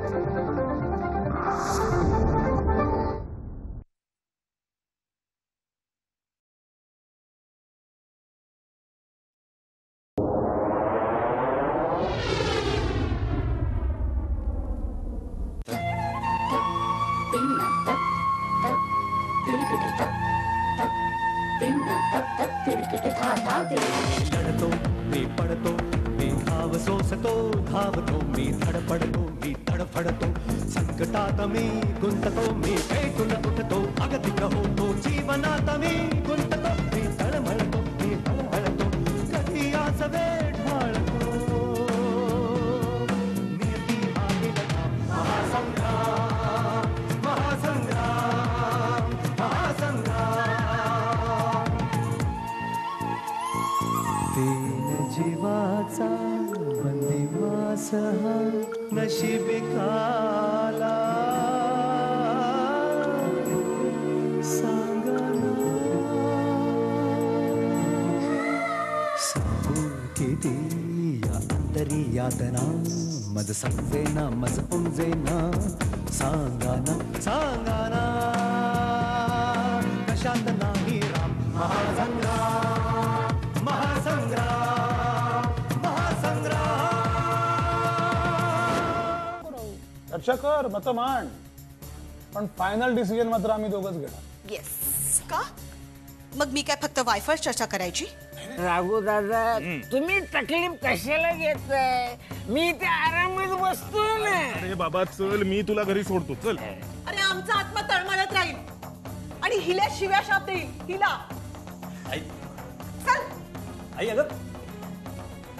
लढतो मी पडतो मी धाव सोसतो धावतो मी धडपडतो मी धडफडतो संकटात मी गुंततो मी पेटून उठतो अगतिक होतो जीवनात मी गुंततो मी तळमळतो मी तळमळतो कधी आज वेळ ढाळतो नियती आहे लढा महासंग्राम महासंग्राम महासंग्राम तीन जीवाचा बंदिवास हा नशिबी काला सांगना सांगू किती या अंतरी यातना मज समजेना मज उमजेना सांगाना सांगाना कशात नाही राम महासंग्राम महासंग्राम महासंग्राम चर्चा कर मत मांड पण फायनल डिसिजन मात्र आम्ही दोघच घेणार. येस का मग मी काय फक्त वायफळ चर्चा करायची? राघू दादा तुम्ही तकलीफ कशाला घेताय? मी ते आरामात बसतो ना. अरे बाबा चल मी तुला घरी सोडतो चल. अरे आमचा आत्मा तळमळत राहील आणि हिला शिव्या शाप देईल हिला. आई चल आई अगं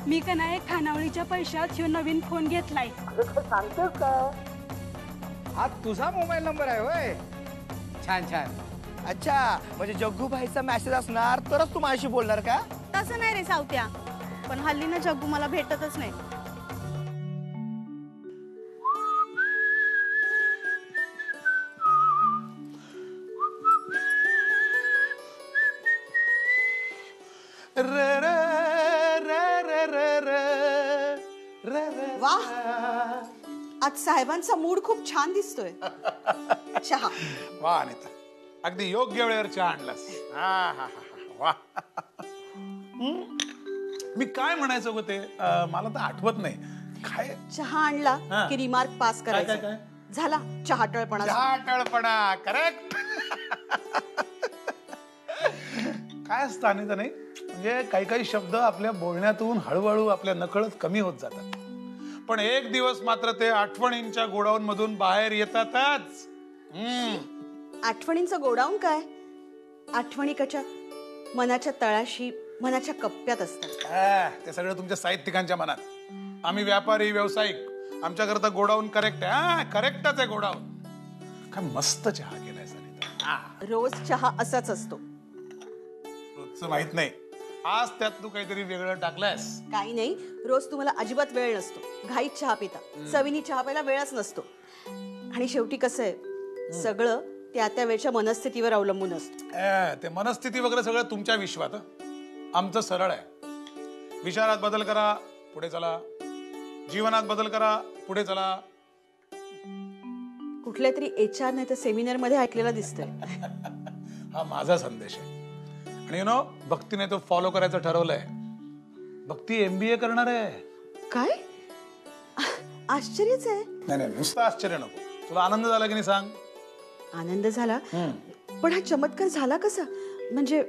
मी का नाही खानावळीच्या पैशात ह्यो नवीन फोन घेतलाय. सांगतोस का? हा तुझा मोबाईल नंबर आहे होय? छान छान. अच्छा म्हणजे जग्गू भाईचा मेसेज असणार तरच तू माझ्याशी बोलणार का? तसं नाही रे सावत्या, पण हल्ली ना जग्गू मला भेटतच नाही. वाह आज साहेबांचा मूड खूप छान दिसतोय. चहा वा अनिता अगदी योग्य वेळेवर चहा आणलास. वा मी काय म्हणायचं होतं ते मला तर आठवत नाही. काय चहा आणला की रिमार्क पास करायचा. काय? झाला चहाटळपणा. चहाटळपणा करेक्ट. काय असतं अनिता नाही म्हणजे काही काही शब्द आपल्या बोलण्यातून हळूहळू आपल्या नकळत कमी होत जातात पण एक दिवस मात्र ते आठवणींच्या गोडाऊन मधून बाहेर येतातच. आठवणींचं गोडाऊन काय? आठवणी कच्या मनाच्या तळाशी मनाच्या कप्प्यात असतात. ते सगळं तुमच्या साहित्यिकांच्या मनात. आम्ही व्यापारी व्यावसायिक आमच्याकरता गोडाऊन करेक्ट आहे. करेक्टच आहे गोडाऊन. काय मस्त चहा केलाय सरिता. रोज चहा असाच असतो. रोजचं माहित नाही आज त्यात तू काहीतरी वेगळं टाकलंयस. काही नाही रोज तुम्हाला अजिबात वेळ नसतो. घाईत चहा पिता. चवीनी चहा प्यायला वेळच नसतो. आणि शेवटी कसं आहे सगळं त्या त्या वेळच्या मनस्थितीवर अवलंबून असतं. ते मनस्थिती वगैरे सगळं तुमच्या विश्वात. आमचं सरळ आहे. विचारात बदल करा पुढे चला. जीवनात बदल करा पुढे चला. कुठल्या तरी HR नाही तर सेमिनार मध्ये ऐकलेला दिसतोय. हा माझा संदेश आहे. आणि यु नो भक्तीने तो फॉलो करायचं ठरवलंय. भक्ती MBA करणार आहे. काय आश्चर्यच आहे. नाही नाही नुसतं आश्चर्य नको. तुला आनंद झाला की नाही सांग. आनंद झाला पण हा चमत्कार झाला कसा? म्हणजे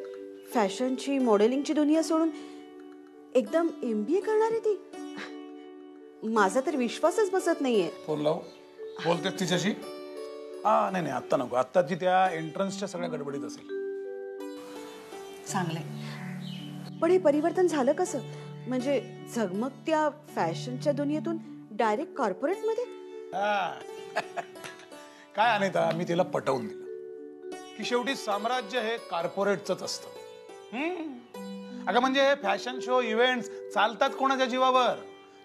फॅशनची मॉडेलिंगची दुनिया सोडून एकदम MBA करणार आहे ती. माझा तर विश्वासच बसत नाहीये. फोन लाव. बोलतेस तिच्याशी? नाही नाही आत्ता नको. आत्ताची त्या एंट्रन्सच्या सगळ्या गडबडीत असेल. चांगलंय पण हे परिवर्तन झालं कसं? म्हणजे झगमगत्या फॅशनच्या दुनियेतून डायरेक्ट कॉर्पोरेट मध्ये? काय अनिता मी तिला पटवून दिलं की शेवटी साम्राज्य हे कॉर्पोरेटच असतं. अगं म्हणजे हे फॅशन शो इव्हेंट्स चालतात कोणाच्या जीवावर?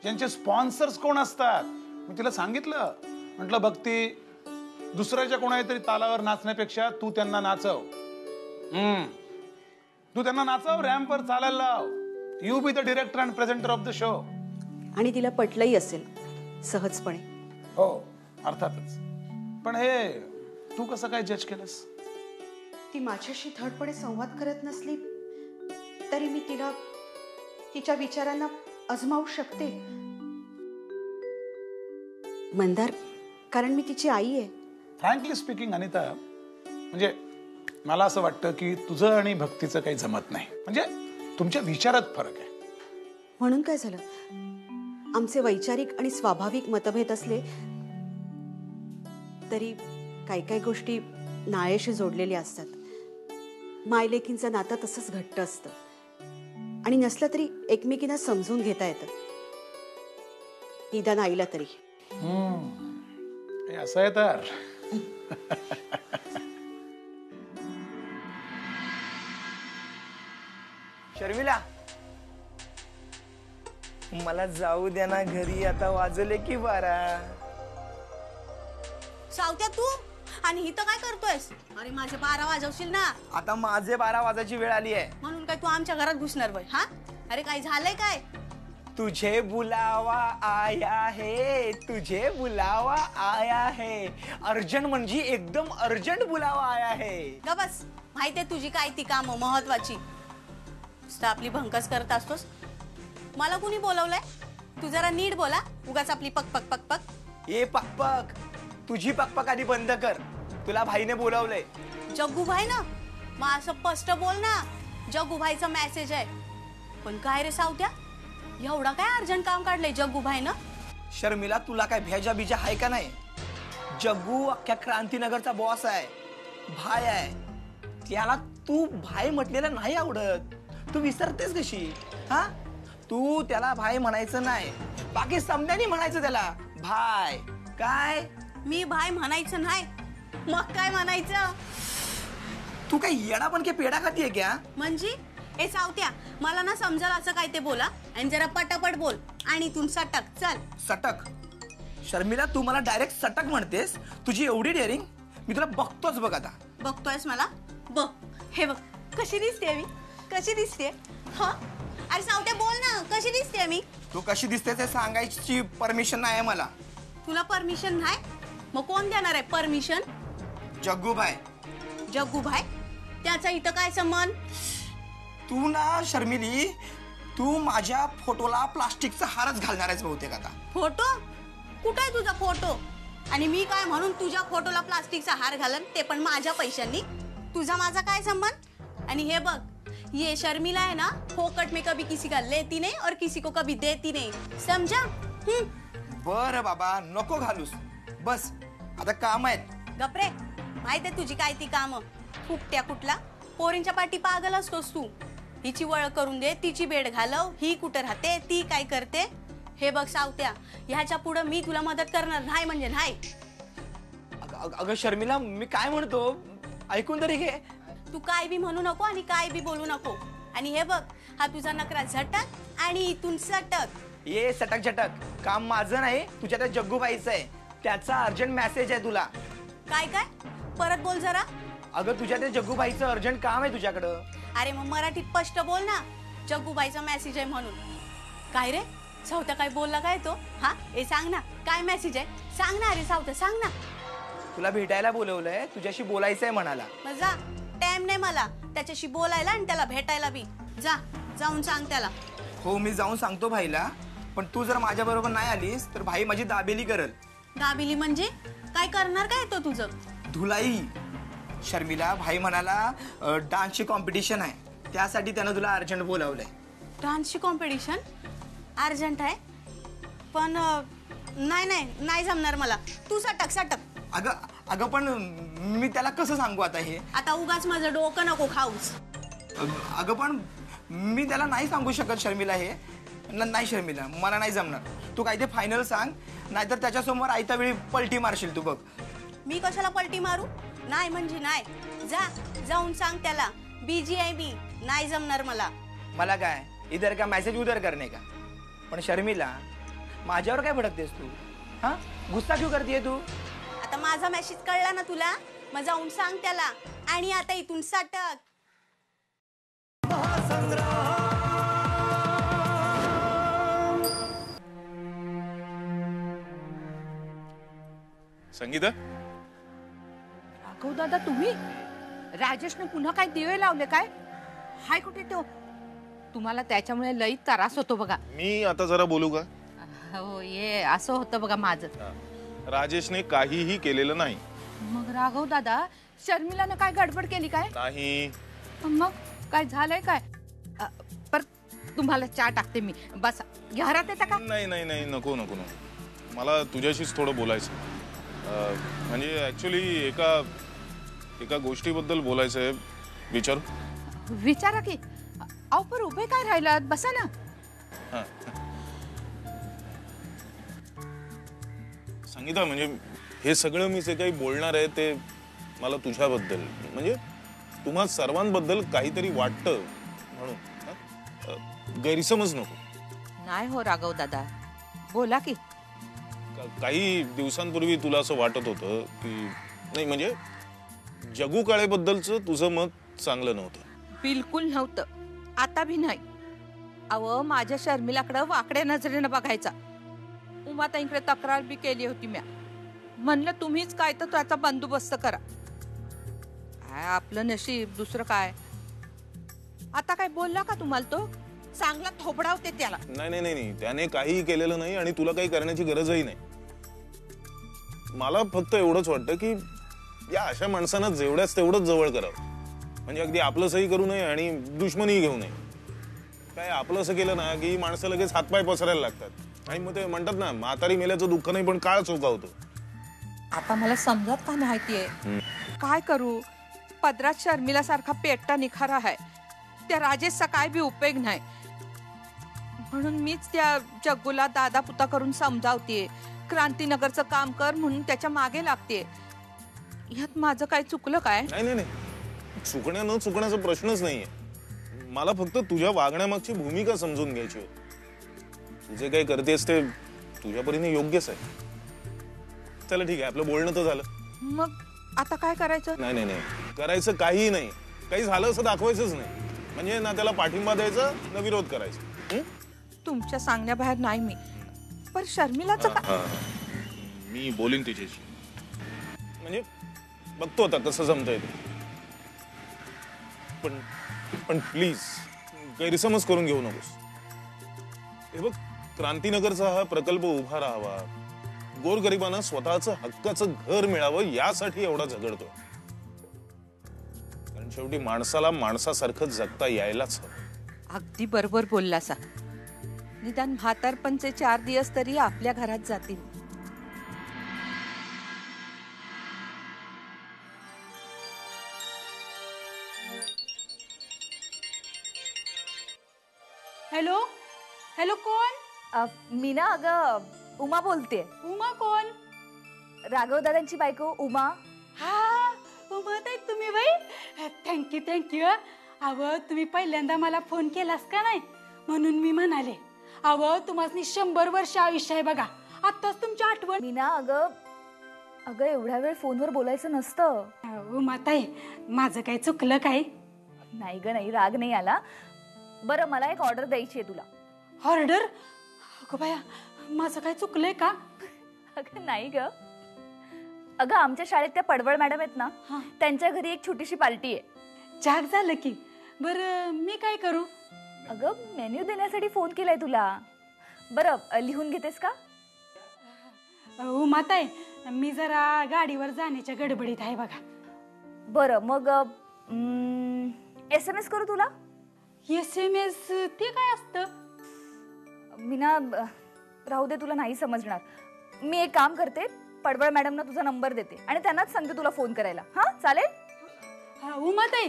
ज्यांचे स्पॉन्सर्स कोण असतात? मी तिला सांगितलं म्हटलं भक्ती दुसऱ्याच्या कोणातरी तालावर नाचण्यापेक्षा तू त्यांना नाचव. तू त्यांना नाचव. रॅम्पवर चालायला लाव. You be the director and presenter of the show. आणि तिला पटलंही असेल सहजपणे. हो अर्थातच. पण हे तू कसं काय जज केलंस? ती माझ्याशी धडपडे संवाद करत नसली तरी मी तिला तिच्या विचारांना अजमावू शकते. मंदार, कारण मी तिची आई आहे. फ्रँकली स्पीकिंग अनिता, म्हणजे मला असं वाटतं की तुझं आणि भक्तीचं काही जमत नाही. म्हणजे तुमच्या विचारात फरक आहे. म्हणून काय झालं? आमचे वैचारिक आणि स्वाभाविक मतभेद असले तरी काही गोष्टी नाळेशी जोडलेल्या असतात. मायलेकींचं नातं तसंच घट्ट असतं आणि नसलं तरी एकमेकींना समजून घेता येतं, निदान आईला तरी. हे असं आहे तर. शर्मिला, मला जाऊ द्या ना घरी. आता वाजले की 12. सावत्या तू आणि ही तर काय करतोयस? अरे माझे 12 वाजवशील ना. आता माझे 12 वाजायची वेळ आली आहे. म्हणून काय तू आमच्या घरात घुसणार बाई? हा, अरे काय झालंय काय? तुझे बुलावा आया है, तुझे बुलावा आया है. अर्जंट म्हणजे एकदम अर्जंट बुलावा आया है. ग बस, माहितीये तुझी काय ती कामं महत्वाची. नुसतं आपली भंकस करत असतोस. मला कुणी बोलवलंय? तू जरा नीट बोला. उगाच आपली पक पक पक पक. ए पकपक, तुझी पकपक आधी बंद कर. तुला भाईने बोलवलंय. जग्गू भाई ना? मग असं स्पष्ट बोल ना, जग्गू भाईचा मेसेज आहे. पण काय रे सावत्या, एवढा काय अर्जंट काम काढलंय जग्गू भाई ना? शर्मिला, तुला काय भेजा बिजा आहे का नाही? जग्गू अख्ख्या क्रांतीनगरचा बॉस आहे, भाई आहे. त्याला तू भाई म्हटलेलं नाही आवडत. तू विसरतेस कशी? हा, तू त्याला भाई म्हणायचं नाही, बाकी समद्यानी म्हणायचं त्याला भाई. काय मी भाई म्हणायचं नाही, मग काय म्हणायचं? तू काय येडा पण काय पेडा खातीये क्या? म्हणजे ए सावत्या, मला ना समजाल असं काय ते बोला आणि जरा पटापट बोल. आणि इथून सटक चल. सटक? शर्मिला, तू मला डायरेक्ट सटक म्हणतेस? तुझी एवढी डेअरिंग? मी तुला बघतोच बघ आता. बघतोयस मला? बघ, हे बघ कशी दिसते मी, कशी दिसते? हा, अरे सावत्या बोल ना, कशी दिसते मी? तू कशी दिसतेस हे सांगायची परमिशन नाही आहे मला. तुला परमिशन नाही? मग कोण देणार आहे परमिशन? जग्गू भाई. जग्गू भाई? त्याचा इथं काय संबंध? तू ना शर्मिली, तू माझ्या फोटोला प्लास्टिकचा हारच घालणार आहेस बहुतेक आता. फोटो? कुठं आहे तुझा फोटो? आणि मी काय म्हणून तुझ्या फोटोला प्लास्टिकचा हार घालन, ते पण माझ्या पैशांनी? तुझा माझा काय संबंध? आणि हे बघ, ये शर्मिला है ना, फोकट में कभी किसी का लेती नहीं और किसी को कभी देती नहीं, समझा? बर बाबा, नको घालूस. बस आता काम आहेत. गपरे, माहिती आहे तुझी काय ती कामं? फुकट्या कुठला, पोरींच्या पाठी पागल असतोस तू. हिची वळ करून दे, तिची बेड घालव, ही कुठं राहते, ती काय करते. हे बघ सावत्या, ह्याच्या पुढं मी तुला मदत करणार नाही म्हणजे नाही. अगं शर्मिला, मी काय म्हणतो ऐकून तरी घे. तू काय बी म्हणू नको आणि काय बी बोलू नको. आणि हे बघ, हा तुझा नकरा झटक आणि इथून सटक. ये सटक झटक काम माझं नाही, तुझ्या त्या जग्गूबाईचं आहे. त्याचा अर्जंट मेसेज आहे तुला. काय काय? परत बोल जरा. अगं तुझ्या त्या जग्गूबाईचं अर्जंट काम आहे तुझ्याकडं. अरे मग मराठीत स्पष्ट बोल ना, जग्गूबाईचा मेसेज आहे म्हणून. काय रे सावत्या, काय बोलला काय तो? हा, ए सांग ना, काय मेसेज आहे? सांग ना अरे सावत्या, सांग ना. तुला भेटायला बोलवलंय, तुझ्याशी बोलायचंय म्हणाला. मग जा, टाइम नाही मला त्याच्याशी बोलायला आणि त्याला भेटायला बी. जा, जाऊन सांग त्याला. हो, मी जाऊन सांगतो भाईला. पण तू जर माझ्या बरोबर नाही आलीस तर भाई माझी दाबेली करल. दाबिली म्हणजे काय करणार काय तो तुझं? धुलाई. शर्मिला, भाई म्हणाला डान्सची कॉम्पिटिशन आहे, त्यासाठी त्यानं तुला अर्जंट बोलावलंय. डान्सची कॉम्पिटिशन अर्जंट आहे? पण नाही नाही नाही जमणार मला. तू सटक सटक. अगं पण मी त्याला कसं सांगू आता हे? आता उगाच माझं डोकं नको खाऊस. अगं पण मी त्याला नाही सांगू शकत शर्मिला हे. नाही शर्मिला, मला नाही जमणार. तू काय ते फायनल सांग, नाहीतर त्याच्यासमोर आयत्या वेळी पलटी मारशील तू बघ. मी कशाला पलटी मारू? नाही म्हणजे नाही. जा, जाऊन सांग त्याला BGIB नाही जमणार मला. मला काय इधर का मेसेज उधर करणे का? पण शर्मिला, माझ्यावर काय भडकतेस तू? हा, गुस्सा क्यों करतेय तू? आता माझा मेसेज कळला ना तुला, मग जाऊन सांग त्याला. आणि आता इथून सटक. संगीता, राघव दादा तुम्ही? राजेशने पुन्हा काय दिवे लावले काय? हाय कुठे तो? तुम्हाला त्याच्यामुळे लई त्रास होतो बघा. मी आता जरा बोलू का? हो, ये असं होतं बघा माझं. राजेशने काहीही केलेलं नाही. मग राघव दादा, शर्मिलाने काय गडबड केली काय? नाही. मग काय झालंय काय? पर तुम्हाला चहा टाकते मी. बस घरात येता का? नाही नाही नाही, नको नको नको, मला तुझ्याशीच थोडं बोलायचं. म्हणजे ऍक्च्युली एका गोष्टीबद्दल बोलायचं आहे. विचारू? विचारा की. अहो पर उभे काय राहिलात, बसा ना. संगीता, म्हणजे हे सगळं मी जे काही बोलणार आहे ते मला तुझ्याबद्दल, म्हणजे तुम्हा सर्वांबद्दल काहीतरी वाटतं म्हणून. गैरसमज नको. नाही हो राघव दादा, बोला की. काही दिवसांपूर्वी तुला असं वाटत होतं की नाही, म्हणजे जगू काळेबद्दलचं तुझं मत चांगलं नव्हतं. बिलकुल नव्हतं, आता भी नाही. अहो माझ्या शर्मिलाकडे वाकड्या नजरेनं बघायचा. उमाताईंकडे तक्रार बी केली होती म्या. म्हणलं तुम्हीच काय तर त्याचा बंदोबस्त करा. काय आपलं नशीब, दुसरं काय. आता काय बोलला का तुम्हाला तो? चांगला थोपडावते त्याला. नाही नाही नाही, त्याने काहीही केलेलं नाही आणि तुला काही करण्याची गरजही नाही. मला फक्त एवढंच वाटतं की या अशा माणसांना जेवढ्याच तेवढंच जवळ करावं. म्हणजे अगदी आपलंसही करू नये आणि दुश्मनीही घेऊ नये. काय आपलं असं केलं ना की माणसं लगेच हातपाय पसरायला लागतात आणि मग ते म्हणतात ना, म्हातारी मेल्याचं दुःख नाही पण काळ चोकावतो. आता मला समजत का माहितीये काय करू. पदरात शर्मिला सारखा पेटता निखारा आहे. त्या राजेशचा काय बी उपयोग नाही. म्हणून मीच त्या जग्गूला दादा पुता करून समजावते. क्रांतीनगरचं काम कर म्हणून त्याच्या मागे लागते. ह्यात माझं काय चुकलं काय? नाही नाही नाही, चुकण्या न चुकण्याचा प्रश्नच नाहीये. मला फक्त तुझ्या वागण्यामागची भूमिका समजून घ्यायची होती. तुझे काही करतेस ते तुझ्या परीने योग्यच आहे. चला ठीक आहे, आपलं बोलणं तर झालं. मग आता काय करायचं? नाही नाही नाही, करायचं काहीही नाही. काही झालं असं दाखवायचंच नाही. म्हणजे ना त्याला पाठिंबा द्यायचा ना विरोध करायचा. तुमच्या सांगण्याबाहेर नाही मी. पण शर्मिलाचं काय? मी बोलीन तिच्याशी. म्हणजे बघतो आता कसं जमतंय ते. पण प्लीज गैरसमज करून घेऊ नकोस. हे बघ, क्रांतीनगरचा हा प्रकल्प उभा राहावा, गोरगरिबांना स्वतःचं हक्काचं घर मिळावं यासाठी एवढा झगडतो. कारण शेवटी माणसाला माणसासारखं जगता यायलाच हवं. अगदी बरोबर बोललासा. निदान म्हातारपणचे 4 दिवस तरी आपल्या घरात जातील. हॅलो हॅलो, कोण? मी ना, अगं उमा बोलते. उमा कोण? राघव दादांची बायको उमा. हा, उमा ताई तुम्ही बाई. Thank you thank you. अहो तुम्ही पहिल्यांदा मला फोन केलास का नाही म्हणून मी म्हणाले. अहो तुम्हाला 100 वर्ष आयुष्य आहे बघा. आत्ताच तुमची आठवण. मी ना, अगं एवढ्या वेळ फोनवर बोलायचं नसतं. उमा ताई, माझं काही चुकलं काय? नाही ग नाही, राग नाही आला. बरं, मला एक ऑर्डर द्यायची आहे तुला. ऑर्डर? अगं बाया, माझं काय चुकलंय का? अगं नाही ग. अगं आमच्या शाळेत त्या पडवळ मॅडम आहेत ना, त्यांच्या घरी एक छोटीशी पार्टी आहे. छान झालं की. बरं मी काय करू? अगं मेन्यू देण्यासाठी फोन केलाय तुला. बरं लिहून घेतेस का? उमा ताई, मी जरा गाडीवर जाण्याच्या गडबडीत आहे बघा. बरं मग SMS करू तुला? SMS ते काय असतं? मी ना, राहू दे, तुला नाही समजणार. मी एक काम करते, पडवळ मॅडमना तुझा नंबर देते आणि त्यांनाच सांगते तुला फोन करायला. हा चालेल? उमा ताई,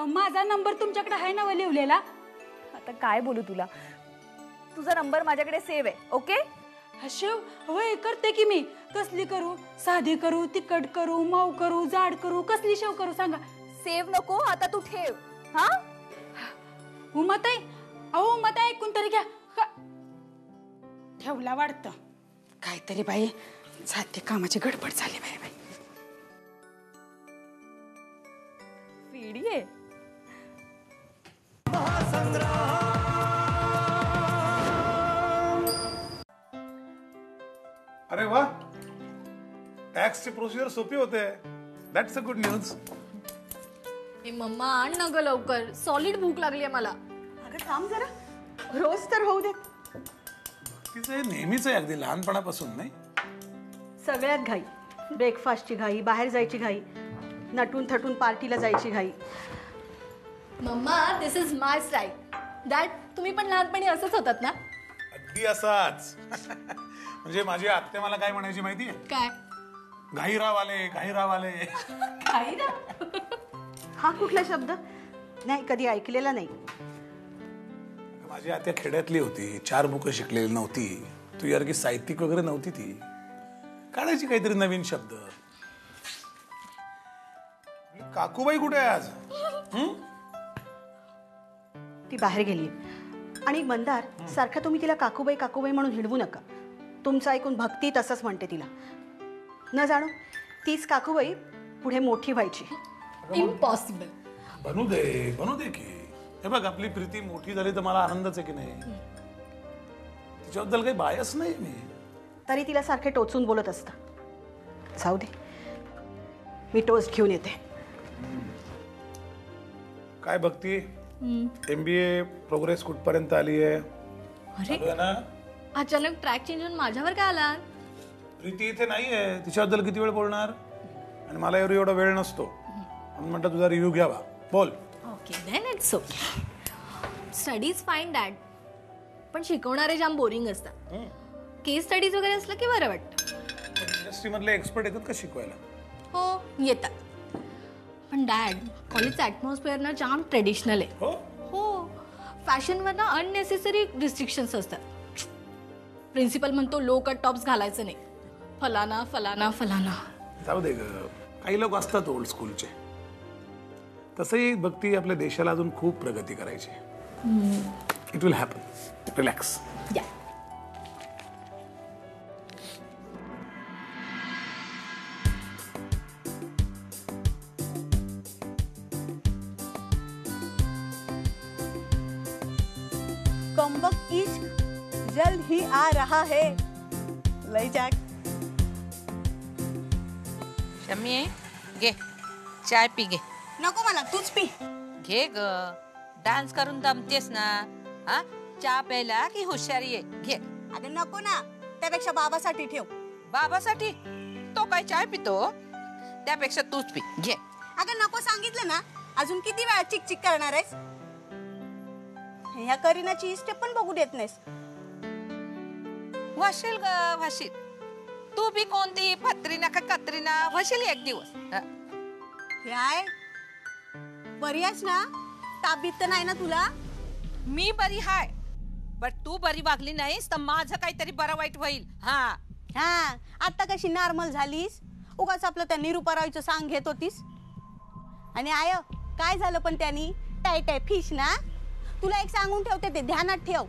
माझा नंबर तुमच्याकडे आहे ना लिहिलेला? आता काय बोलू तुला. तुझा नंबर माझ्याकडे सेव्ह आहे. ओके? शेव होय, करते की मी. कसली करू? साधी करू, तिखट करू, मऊ करू, जाड करू? कसली शेव करू सांगा? सेव्ह नको, आता तू ठेव. हा उमा ताई, अहो उमा ताई, ऐकून तरी घ्या. ठेवला वाटतं. काहीतरी बाई, जाते, कामाची गडबड झाली बाई. पिढी आहे. अरे वा, टॅक्सची प्रोसिजर सोपी होते. That's a good news. ए मम्मा आण ना ग लवकर, सॉलिड भूक लागली आहे मला. अगं थांब जरा, रोज तर होऊ दे. तिचं हे नेहमीच आहे, अगदी लहानपणापासून. नाही सगळ्यात घाई, ब्रेकफास्टची घाई, बाहेर जायची घाई, नटून थटून पार्टीला जायची घाई. Mamma this is my style. That तुम्ही पण लहानपणी असंच होतात ना? अगदी असाच. म्हणजे माझी आत्या मला काय म्हणायची माहितीये? काय? घाईरावाले घाईरावाले. हा कुठला शब्द? नाही, कधी ऐकलेला नाही. माझी आत्या खेड्यातली होती, 4 बुकं शिकलेली नव्हती. तू यारखी साहित्यिक वगैरे नव्हती ती. काढायची काहीतरी नवीन शब्द. काकूबाई कुठे आहे आज? ती बाहेर गेली. आणि मंदार, सारखा तुम्ही तिला काकूबाई काकूबाई म्हणून हिडवू नका. तुमचं ऐकून भक्ती तसंच म्हणते तिला. न जाणो तीच काकूबाई पुढे मोठी व्हायची. इम्पॉसिबल. बनू दे की. हे बघ, आपली प्रीती मोठी झाली तर मला आनंदच आहे की नाही. तिच्याबद्दल काही बायस नाही मी. तरी तिला सारखे टोचून बोलत असतं. जाऊ दे, मी टोस्ट घेऊन येते. काय भक्ती, MBA प्रोग्रेस कुठपर्यंत आली आहे? अरे ना अचानक ट्रॅक चेंज होऊन माझ्यावर काय आला? प्रीती इथे नाहीये, तिच्याबद्दल किती वेळ बोलणार? आणि मला एवढा वेळ नसतो. म्हणलं तुझा रिव्ह्यू घ्यावा. बोल. Okay then it's okay. Studies fine dad, पण शिकवणारे जाम बोरिंग असतात. केस स्टडीज वगैरे असलं की बरं वाटतं. इंडस्ट्री मधले एक्सपर्ट येतात का शिकवायला? हो येतात, पण डॅड कॉलेजचं ॲटमॉस्फिअर ना जाम ट्रेडिशनल आहे. हो, फॅशनवर ना अननेसेसरी रिस्ट्रिक्शन्स असतात. प्रिन्सिपल म्हणतो लो कट टॉप्स घालायचं नाही, फलाना फलाना फलाना. जाऊ दे ग, काही लोक असतात ओल्ड स्कूलचे. तसंही भक्ती, आपल्या देशाला अजून खूप प्रगती करायची. It will happen. रिलॅक्स. या. कमबख्त इश्क जल्द ही आ रहा है. लय जॅक. शम्मी घे चाय पी घे. नको मला, तूच पी. घे ग, डान्स करून दमतेस ना. हा, चहा प्यायला की हुशारी आहे. घे. अगं नको ना, त्यापेक्षा बाबासाठी ठेव. बाबासाठी? तो काय चाय पितो? त्यापेक्षा तूच पी. घे. अगं नको सांगितलं ना, अजून किती वेळा चिकचिक करणार आहेस? ह्या करीनाची स्टेप पण बघू देत नाहीस. वाशील ग वाशील. तू बी कोणती फत्रीना का कत्रीना वाशील एक दिवस. काय बरी आहेस ना? ताबीत तर नाही ना तुला? मी बरी हाय, बट तू बरी वागली नाहीस तर माझं काहीतरी बरं वाईट होईल. हा हा, आता कशी नॉर्मल झालीस? उगाच आपलं त्या निरुपरावीचं सांग घेत होतीस. आणि आय काय झालं पण त्यांनी? टाय टाय फिश ना. तुला एक सांगून ठेवते, ते ध्यानात ठेव.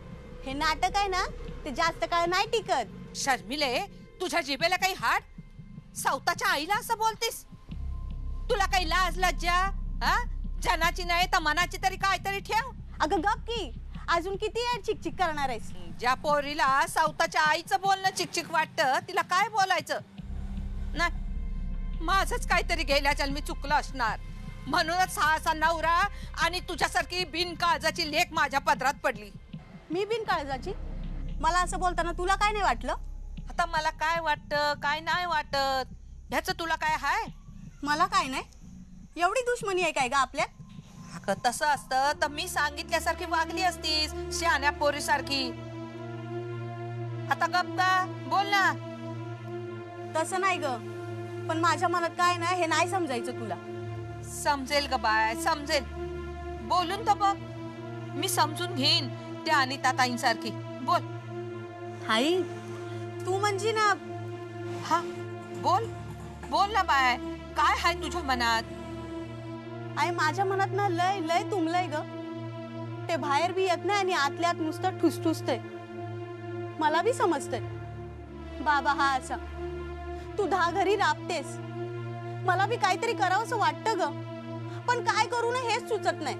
हे नाटक आहे ना, ते जास्त काळ नाही टिकत. शर्मिले, तुझ्या जिभेला काही हाड? सौताच्या आईला असं बोलतेस? तुला काही लाज लज्जा? हा, जनाची नाही तर मनाची तरी काहीतरी ठेव. अगं गप की, अजून किती वेळ चिकचिक करणार आहेस? ज्या पोरीला सौताच्या आईचं बोलणं चिकचिक वाटतं, तिला काय बोलायचं? नाही, माझंच काहीतरी गेल्या जन्मी चुकलं असणार. म्हणूनच हा असा नवरा आणि तुझ्यासारखी बिनकाळजाची लेक माझ्या पदरात पडली. मी बिनकाळजाची? मला असं बोलताना तुला काय नाही वाटलं? आता मला काय वाटतं काय नाही वाटत ह्याचं तुला काय हाय? मला काय नाही. एवढी दुश्मनी आहे काय ग आपल्यात? अगं तसं असतं तर मी सांगितल्यासारखी वागली असतीस, शहाण्या पोरीसारखी. आता गप का? बोल ना. तसं नाही ग, पण माझ्या मनात काय नाही हे नाही समजायचं तुला. समजेल ग बाय, समजेल. बोलून तर बघ, मी समजून घेईन त्या अनिता ताईंसारखी. बोल. हाई तू म्हणजे ना. हा बोल, बोल ना बाय, काय हाय तुझ्या मनात? आई माझ्या मनात ना लय लय तुमलंय ग. ते बाहेर बी येत नाही आणि आतल्यात नुसतं ठुसठुसतंय. मला बी समजतंय बाबा हा असा. तू 10 घरी राबतेस, मला बी काहीतरी करावं असं वाटतं ग, पण काय करू ना हेच सुचत नाही.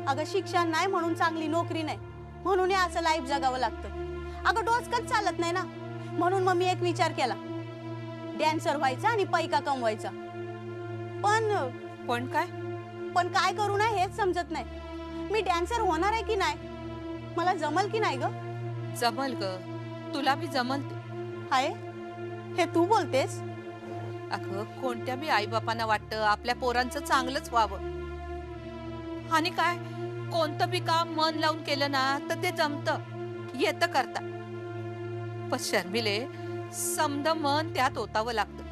अगं शिक्षण नाही म्हणून चांगली नोकरी नाही म्हणून असं लाईफ जगावं लागतं. अगं डोसकच चालत नाही ना, म्हणून मग मी एक विचार केला. डॅन्सर व्हायचा आणि पैका कमवायचा. पण काय करू ना हेच समजत नाही. मी डॅन्सर होणार आहे की नाही, मला जमल की नाही ग? जमल ग, तुला बी जमल ते. हाय, हे तू बोलतेस? अगं कोणत्या बी आई बापांना वाटतं आपल्या पोरांचं चांगलंच व्हावं. आणि काय कोणतं बी काम मन लावून केलं ना तर ते जमतं, येतं करता. पण शर्मिले समद मन त्यात ओतावं लागतं,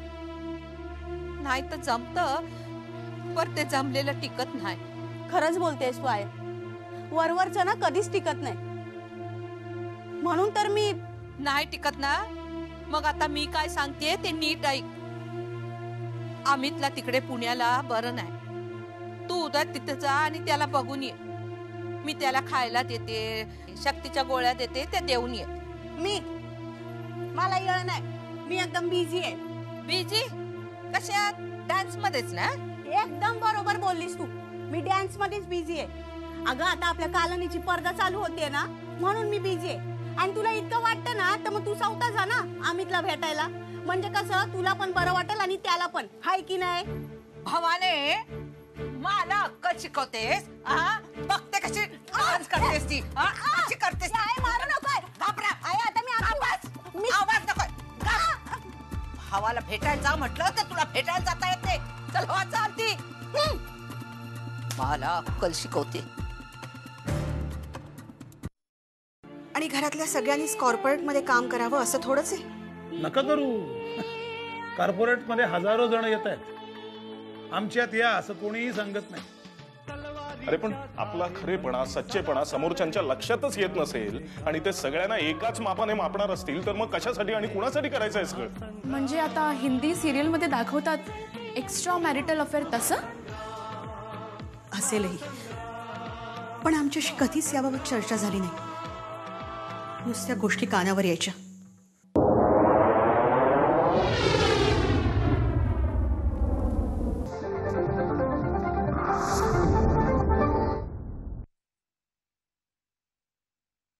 नाही तर जमतं पर ते जमलेलं टिकत नाही. खरंच बोलतेस तू आहे, वरवरचं ना कधीच टिकत नाही. म्हणून तर मी नाही टिकत ना. मग आता मी काय सांगते ते नीट ऐक. अमितला तिकडे पुण्याला बरं नाही, तू उद्या तिथे जा आणि त्याला बघून ये. मी त्याला खायला देते, शक्तीच्या गोळ्या देते, त्या देऊन ये. मला येळ नाही, मी एकदम बिझी आहे. बिझी कशात? डान्स मध्येच ना? एकदम बरोबर बोललीस तू, मी डान्स मध्येच बिझी आहे. अगं आता आपल्या कालनीची स्पर्धा चालू होते ना, म्हणून मी बिझी आहे. आणि तुला इतकं वाटतं ना तर मग तू स्वतः जा ना अमितला भेटायला, म्हणजे कसं तुला पण बरं वाटेल आणि त्याला पण. हाय की नाही? भवाने मला अक्कल शिकवतेस? बघते कशी डान्स करतेस ती, कशी करतेस. मारू नकोय. घाबरा. आता मी आवाज नकोय. भावाला भेटायला जा म्हटलं तर तुला भेटायला जाता येत नाही. चल हवा चालती. मला अक्कल शिकवते. आणि घरातल्या सगळ्यांनीच कॉर्पोरेट मध्ये काम करावं असं थोडंच आहे? नका करू. कॉर्पोरेट मध्ये हजारो जण येत आहेत, आमच्यात या असं कोणीही सांगत नाही. अरे पण आपला खरेपणा, सच्चेपणा समोरच्यांच्या लक्षातच येत नसेल आणि ते सगळ्यांना एकाच मापाने मापणार असतील तर मग कशासाठी आणि कुणासाठी करायचं आहे सगळं? म्हणजे आता हिंदी सिरियल मध्ये दाखवतात एक्स्ट्रा मॅरिटल अफेअर, तसं असेलही, पण आमच्याशी कधीच याबाबत चर्चा झाली नाही. नुसत्या गोष्टी कानावर यायच्या.